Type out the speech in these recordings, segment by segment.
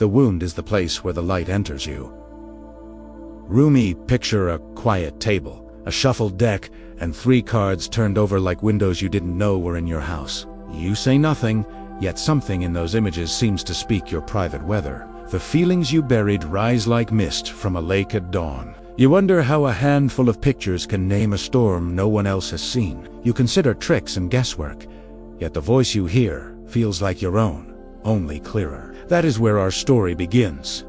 The wound is the place where the light enters you. Roomy, picture a quiet table, a shuffled deck, and 3 cards turned over like windows you didn't know were in your house. You say nothing, yet something in those images seems to speak your private weather. The feelings you buried rise like mist from a lake at dawn. You wonder how a handful of pictures can name a storm no one else has seen. You consider tricks and guesswork, yet the voice you hear feels like your own, only clearer. That is where our story begins.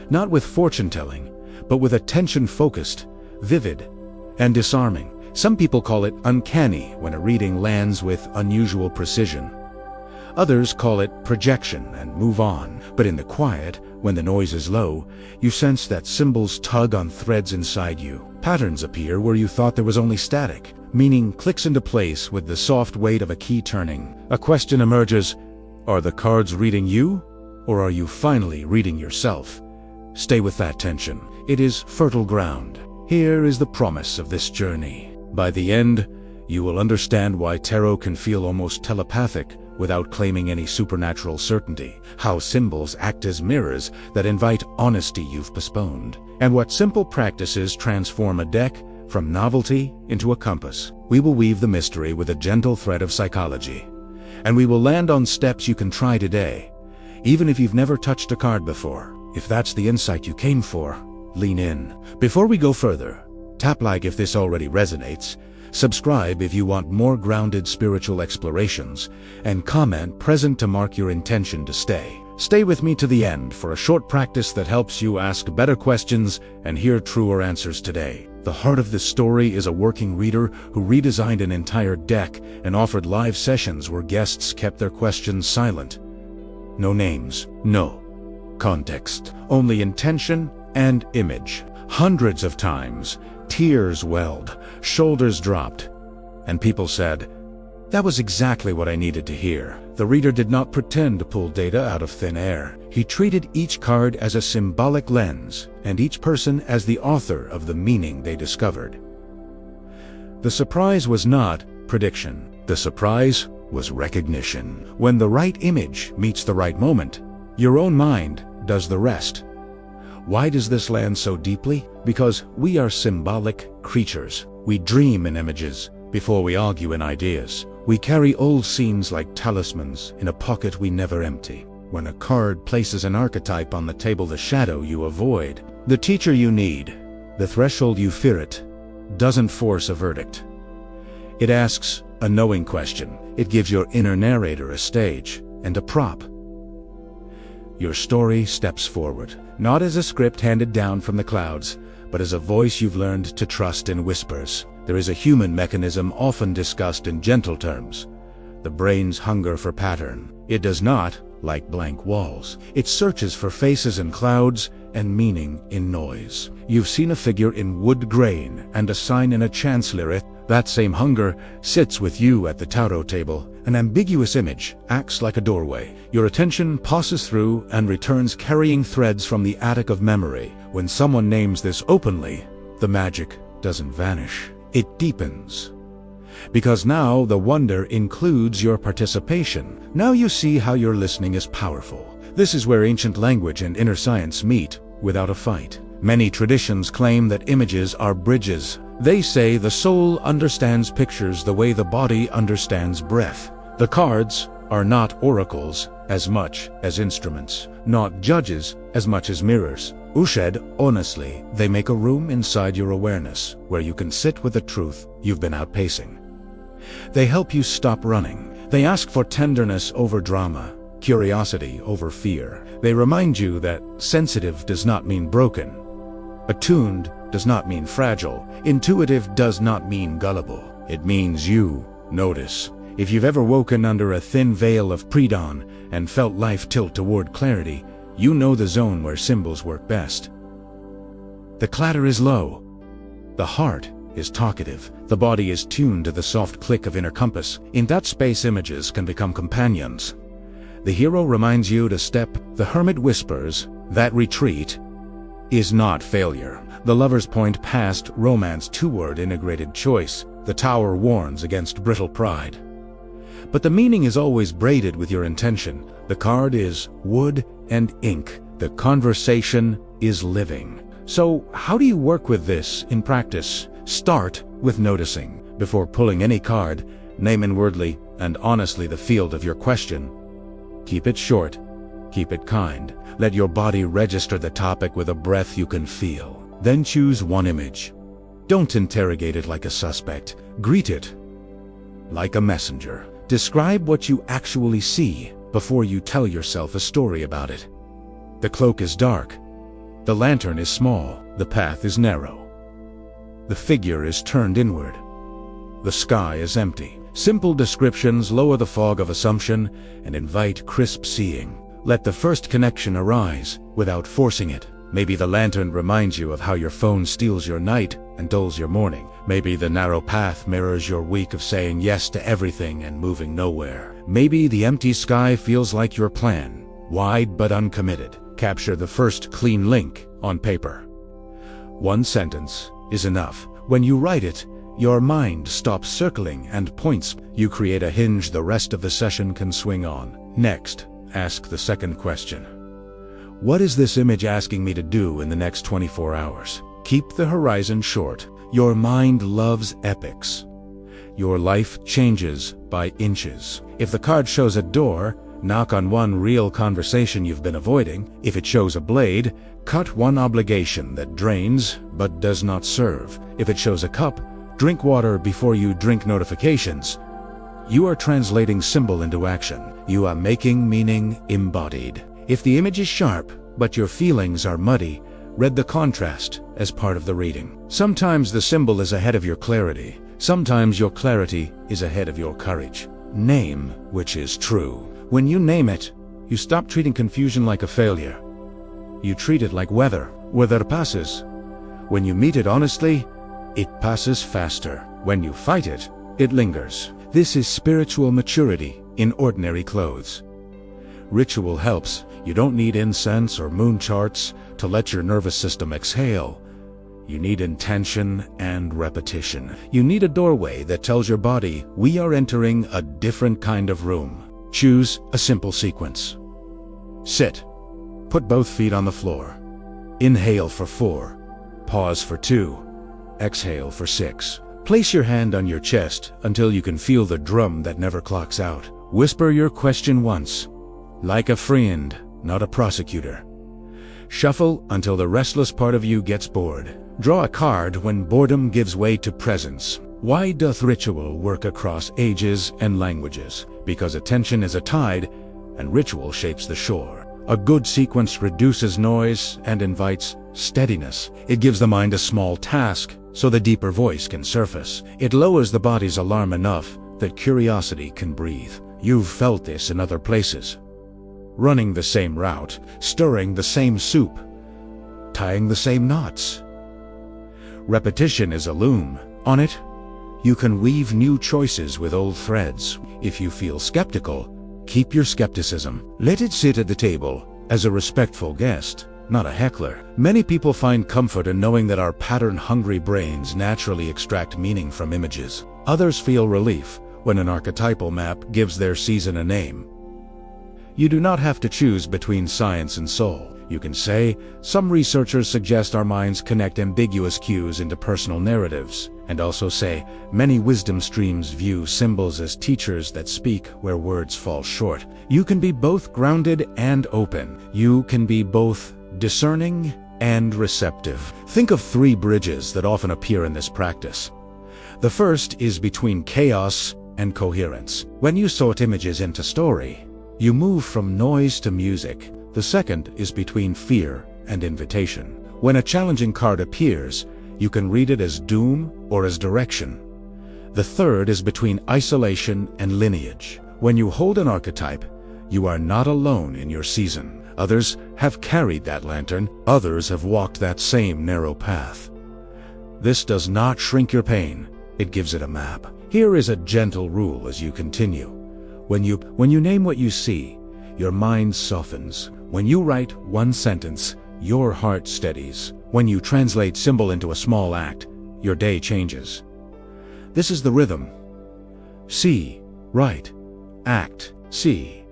Not with fortune-telling, but with attention-focused, vivid, and disarming. Some people call it uncanny when a reading lands with unusual precision. Others call it projection and move on. But in the quiet, when the noise is low, you sense that symbols tug on threads inside you. Patterns appear where you thought there was only static. Meaning clicks into place with the soft weight of a key turning. A question emerges: are the cards reading you, or are you finally reading yourself? Stay with that tension. It is fertile ground. Here is the promise of this journey. By the end, you will understand why tarot can feel almost telepathic without claiming any supernatural certainty, how symbols act as mirrors that invite honesty you've postponed, and what simple practices transform a deck from novelty into a compass. We will weave the mystery with a gentle thread of psychology, and we will land on steps you can try today, even if you've never touched a card before. If that's the insight you came for, lean in. Before we go further, tap like if this already resonates, subscribe if you want more grounded spiritual explorations, and comment present to mark your intention to stay. Stay with me to the end for a short practice that helps you ask better questions and hear truer answers today. The heart of this story is a working reader who redesigned an entire deck and offered live sessions where guests kept their questions silent. No names, no context, only intention and image. Hundreds of times, tears welled, shoulders dropped, and people said, "That was exactly what I needed to hear." The reader did not pretend to pull data out of thin air. He treated each card as a symbolic lens, and each person as the author of the meaning they discovered. The surprise was not prediction. The surprise was recognition. When the right image meets the right moment, your own mind does the rest. Why does this land so deeply? Because we are symbolic creatures. We dream in images before we argue in ideas. We carry old scenes like talismans in a pocket we never empty. When a card places an archetype on the table, the shadow you avoid, the teacher you need, the threshold you fear it, doesn't force a verdict. It asks a knowing question. It gives your inner narrator a stage and a prop. Your story steps forward, not as a script handed down from the clouds, but as a voice you've learned to trust in whispers. There is a human mechanism often discussed in gentle terms: the brain's hunger for pattern. It does not like blank walls. It searches for faces in clouds and meaning in noise. You've seen a figure in wood grain and a sign in a chance lyric. That same hunger sits with you at the tarot table. An ambiguous image acts like a doorway. Your attention passes through and returns carrying threads from the attic of memory. When someone names this openly, the magic doesn't vanish. It deepens. Because now the wonder includes your participation. Now you see how your listening is powerful. This is where ancient language and inner science meet without a fight. Many traditions claim that images are bridges. They say the soul understands pictures the way the body understands breath. The cards are not oracles as much as instruments, not judges as much as mirrors. Ushed, honestly, they make a room inside your awareness where you can sit with the truth you've been outpacing. They help you stop running. They ask for tenderness over drama, curiosity over fear. They remind you that sensitive does not mean broken. Attuned does not mean fragile. Intuitive does not mean gullible. It means you notice. If you've ever woken under a thin veil of pre-dawn and felt life tilt toward clarity, you know the zone where symbols work best. The clatter is low. The heart is talkative. The body is tuned to the soft click of inner compass. In that space, images can become companions. The hero reminds you to step. The hermit whispers that retreat is not failure. The lovers point past romance toward integrated choice. The tower warns against brittle pride. But the meaning is always braided with your intention. The card is wood and ink. The conversation is living. So, how do you work with this in practice? Start with noticing. Before pulling any card, name inwardly and honestly the field of your question. Keep it short. Keep it kind. Let your body register the topic with a breath you can feel. Then choose one image. Don't interrogate it like a suspect. Greet it like a messenger. Describe what you actually see before you tell yourself a story about it. The cloak is dark. The lantern is small. The path is narrow. The figure is turned inward. The sky is empty. Simple descriptions lower the fog of assumption and invite crisp seeing. Let the first connection arise without forcing it. Maybe the lantern reminds you of how your phone steals your night and dulls your morning. Maybe the narrow path mirrors your week of saying yes to everything and moving nowhere. Maybe the empty sky feels like your plan, wide but uncommitted. Capture the first clean link on paper. One sentence is enough. When you write it, your mind stops circling and points. You create a hinge the rest of the session can swing on. Next, ask the second question. What is this image asking me to do in the next 24 hours? Keep the horizon short. Your mind loves epics. Your life changes by inches. If the card shows a door, knock on one real conversation you've been avoiding. If it shows a blade, cut one obligation that drains but does not serve. If it shows a cup, drink water before you drink notifications. You are translating symbol into action. You are making meaning embodied. If the image is sharp, but your feelings are muddy, read the contrast as part of the reading. Sometimes the symbol is ahead of your clarity. Sometimes your clarity is ahead of your courage. Name which is true. When you name it, you stop treating confusion like a failure. You treat it like weather. Weather passes. When you meet it honestly, it passes faster. When you fight it, it lingers. This is spiritual maturity in ordinary clothes. Ritual helps. You don't need incense or moon charts to let your nervous system exhale. You need intention and repetition. You need a doorway that tells your body, we are entering a different kind of room. Choose a simple sequence. Sit. Put both feet on the floor. Inhale for 4. Pause for 2. Exhale for 6. Place your hand on your chest until you can feel the drum that never clocks out. Whisper your question once, like a friend, not a prosecutor. Shuffle until the restless part of you gets bored. Draw a card when boredom gives way to presence. Why doth ritual work across ages and languages? Because attention is a tide, and ritual shapes the shore. A good sequence reduces noise and invites steadiness. It gives the mind a small task, so the deeper voice can surface. It lowers the body's alarm enough that curiosity can breathe. You've felt this in other places. Running the same route, stirring the same soup, tying the same knots. Repetition is a loom. On it, you can weave new choices with old threads. If you feel skeptical, keep your skepticism. Let it sit at the table as a respectful guest, not a heckler. Many people find comfort in knowing that our pattern-hungry brains naturally extract meaning from images. Others feel relief when an archetypal map gives their season a name. You do not have to choose between science and soul. You can say, some researchers suggest our minds connect ambiguous cues into personal narratives, and also say, many wisdom streams view symbols as teachers that speak where words fall short. You can be both grounded and open. You can be both discerning and receptive. Think of 3 bridges that often appear in this practice. The first is between chaos and coherence. When you sort images into story, you move from noise to music. The second is between fear and invitation. When a challenging card appears, you can read it as doom or as direction. The third is between isolation and lineage. When you hold an archetype, you are not alone in your season. Others have carried that lantern. Others have walked that same narrow path. This does not shrink your pain. It gives it a map. Here is a gentle rule as you continue. When you name what you see, your mind softens. When you write one sentence, your heart steadies. When you translate symbol into a small act, your day changes. This is the rhythm. See, write, act, see,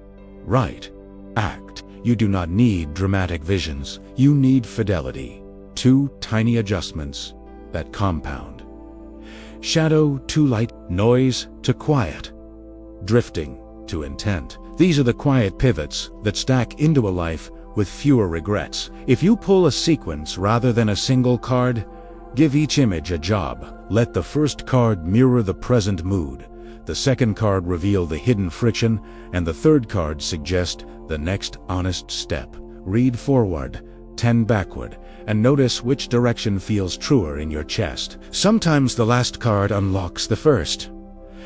write, act. You do not need dramatic visions. You need fidelity. 2 tiny adjustments that compound. Shadow to light, noise to quiet, drifting to intent. These are the quiet pivots that stack into a life with fewer regrets. If you pull a sequence rather than a single card, give each image a job. Let the first card mirror the present mood, the second card reveal the hidden friction, and the third card suggest the next honest step. Read forward, 10 backward, and notice which direction feels truer in your chest. Sometimes the last card unlocks the first.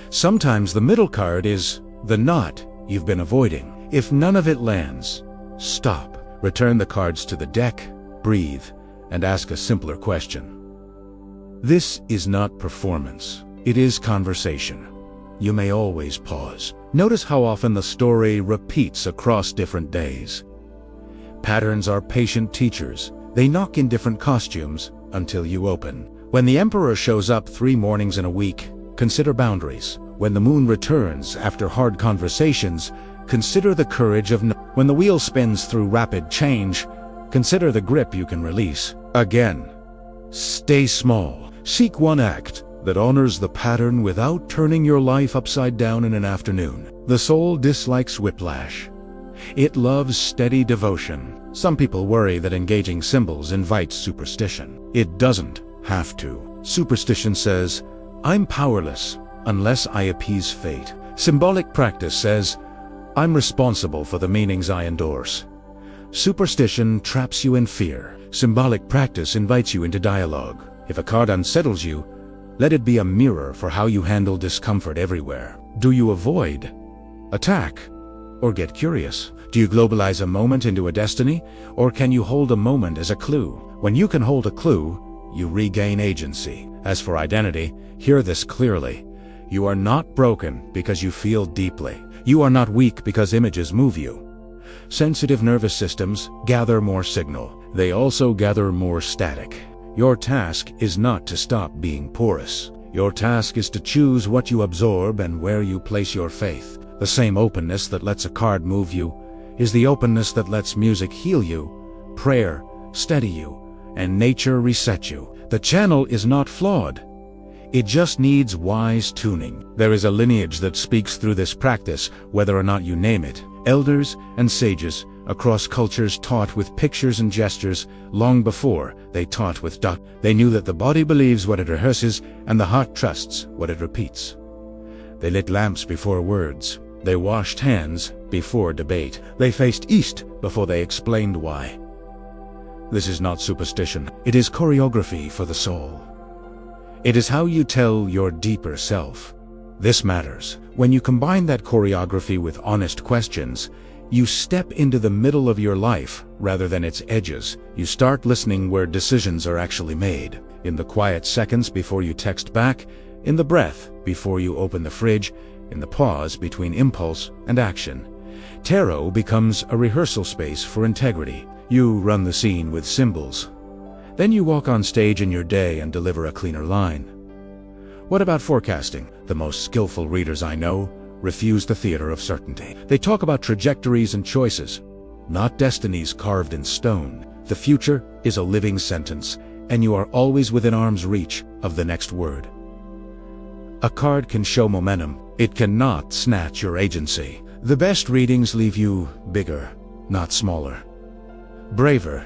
Sometimes the middle card is the knot you've been avoiding. If none of it lands, stop. Return the cards to the deck, breathe, and ask a simpler question. This is not performance. It is conversation. You may always pause. Notice how often the story repeats across different days. Patterns are patient teachers. They knock in different costumes until you open. When the emperor shows up 3 mornings in a week, consider boundaries. When the moon returns after hard conversations, consider the courage of when the wheel spins through rapid change, consider the grip you can release. Again, stay small. Seek one act that honors the pattern without turning your life upside down in an afternoon. The soul dislikes whiplash. It loves steady devotion. Some people worry that engaging symbols invites superstition. It doesn't have to. Superstition says, I'm powerless unless I appease fate. Symbolic practice says, I'm responsible for the meanings I endorse. Superstition traps you in fear. Symbolic practice invites you into dialogue. If a card unsettles you, let it be a mirror for how you handle discomfort everywhere. Do you avoid, attack, or get curious? Do you globalize a moment into a destiny, or can you hold a moment as a clue? When you can hold a clue, you regain agency. As for identity, hear this clearly. You are not broken because you feel deeply. You are not weak because images move you. Sensitive nervous systems gather more signal. They also gather more static. Your task is not to stop being porous. Your task is to choose what you absorb and where you place your faith. The same openness that lets a card move you is the openness that lets music heal you, prayer steady you, and nature reset you. The channel is not flawed. It just needs wise tuning. There is a lineage that speaks through this practice, whether or not you name it. Elders and sages across cultures taught with pictures and gestures long before they taught with They knew that the body believes what it rehearses and the heart trusts what it repeats. They lit lamps before words. They washed hands before debate. They faced east before they explained why. This is not superstition. It is choreography for the soul. It is how you tell your deeper self. This matters. When you combine that choreography with honest questions, you step into the middle of your life rather than its edges. You start listening where decisions are actually made. In the quiet seconds before you text back, in the breath before you open the fridge, in the pause between impulse and action. Tarot becomes a rehearsal space for integrity. You run the scene with symbols. Then you walk on stage in your day and deliver a cleaner line. What about forecasting? The most skillful readers I know refuse the theater of certainty. They talk about trajectories and choices, not destinies carved in stone. The future is a living sentence, and you are always within arm's reach of the next word. A card can show momentum. It cannot snatch your agency. The best readings leave you bigger, not smaller. Braver,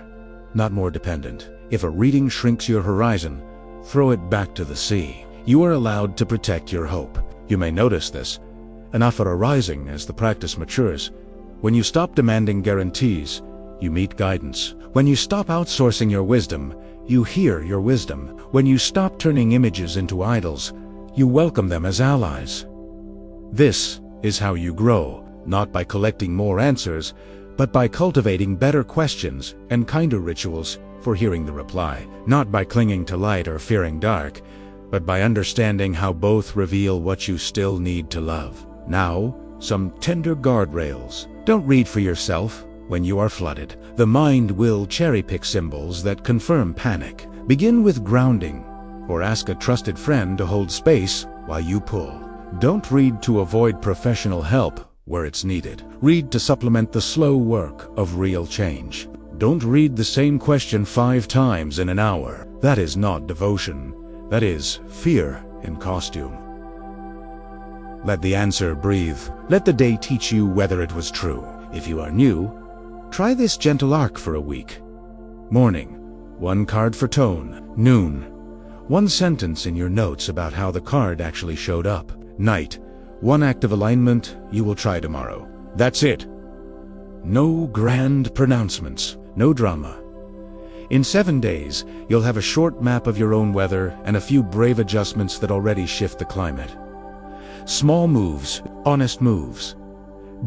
not more dependent. If a reading shrinks your horizon, throw it back to the sea. You are allowed to protect your hope. You may notice this, an aphora rising as the practice matures. When you stop demanding guarantees, you meet guidance. When you stop outsourcing your wisdom, you hear your wisdom. When you stop turning images into idols, you welcome them as allies. This is how you grow, not by collecting more answers, but by cultivating better questions and kinder rituals for hearing the reply. Not by clinging to light or fearing dark, but by understanding how both reveal what you still need to love. Now, some tender guardrails. Don't read for yourself when you are flooded. The mind will cherry-pick symbols that confirm panic. Begin with grounding, or ask a trusted friend to hold space while you pull. Don't read to avoid professional help where it's needed. Read to supplement the slow work of real change. Don't read the same question 5 times in an hour. That is not devotion. That is fear in costume. Let the answer breathe. Let the day teach you whether it was true. If you are new, try this gentle arc for a week. Morning, 1 card for tone. Noon, 1 sentence in your notes about how the card actually showed up. Night, 1 act of alignment you will try tomorrow. That's it. No grand pronouncements, no drama. In 7 days, you'll have a short map of your own weather and a few brave adjustments that already shift the climate. Small moves, honest moves,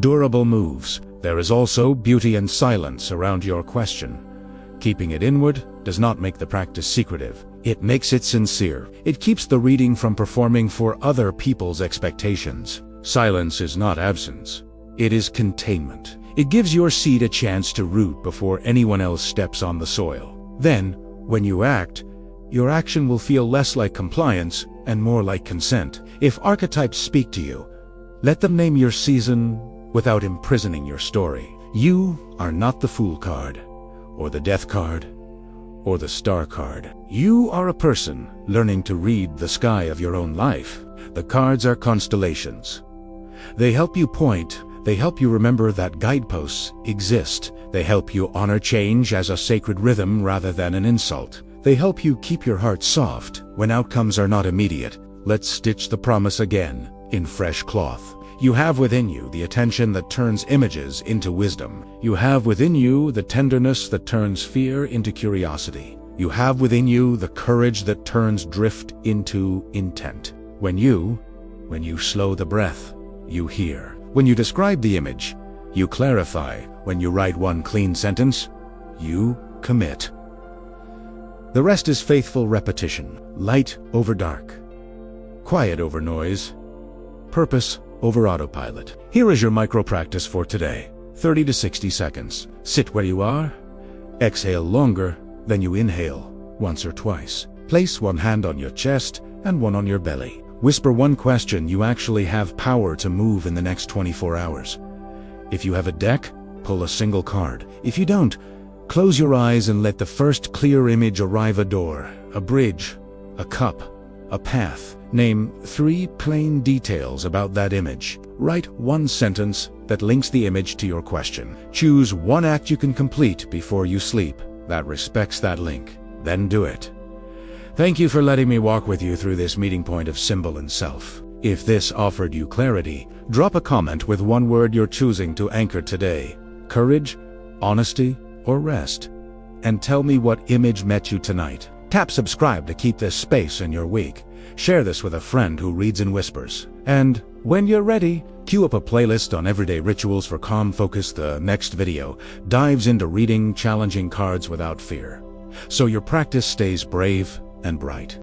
durable moves. There is also beauty and silence around your question. Keeping it inward does not make the practice secretive. It makes it sincere. It keeps the reading from performing for other people's expectations. Silence is not absence. It is containment. It gives your seed a chance to root before anyone else steps on the soil. Then, when you act, your action will feel less like compliance and more like consent. If archetypes speak to you, let them name your season without imprisoning your story. You are not the Fool card, or the Death card, or the Star card. You are a person learning to read the sky of your own life. The cards are constellations. They help you point. They help you remember that guideposts exist. They help you honor change as a sacred rhythm rather than an insult. They help you keep your heart soft when outcomes are not immediate. Let's stitch the promise again in fresh cloth. You have within you the attention that turns images into wisdom. You have within you the tenderness that turns fear into curiosity. You have within you the courage that turns drift into intent. When you slow the breath, you hear. When you describe the image, you clarify. When you write 1 clean sentence, you commit. The rest is faithful repetition. Light over dark. Quiet over noise. Purpose over autopilot. Here is your micro practice for today. 30 to 60 seconds. Sit where you are. Exhale longer than you inhale, once or twice. Place 1 hand on your chest and 1 on your belly. Whisper 1 question you actually have power to move in the next 24 hours. If you have a deck, pull a single card. If you don't, close your eyes and let the first clear image arrive. A door, a bridge, a cup, a path. Name 3 plain details about that image. Write 1 sentence that links the image to your question. Choose 1 act you can complete before you sleep that respects that link. Then do it. Thank you for letting me walk with you through this meeting point of symbol and self. If this offered you clarity, drop a comment with 1 word you're choosing to anchor today. Courage, honesty, or rest. And tell me what image met you tonight. Tap subscribe to keep this space in your week. Share this with a friend who reads in whispers. And when you're ready, queue up a playlist on everyday rituals for calm focus. The next video dives into reading challenging cards without fear, so your practice stays brave and bright.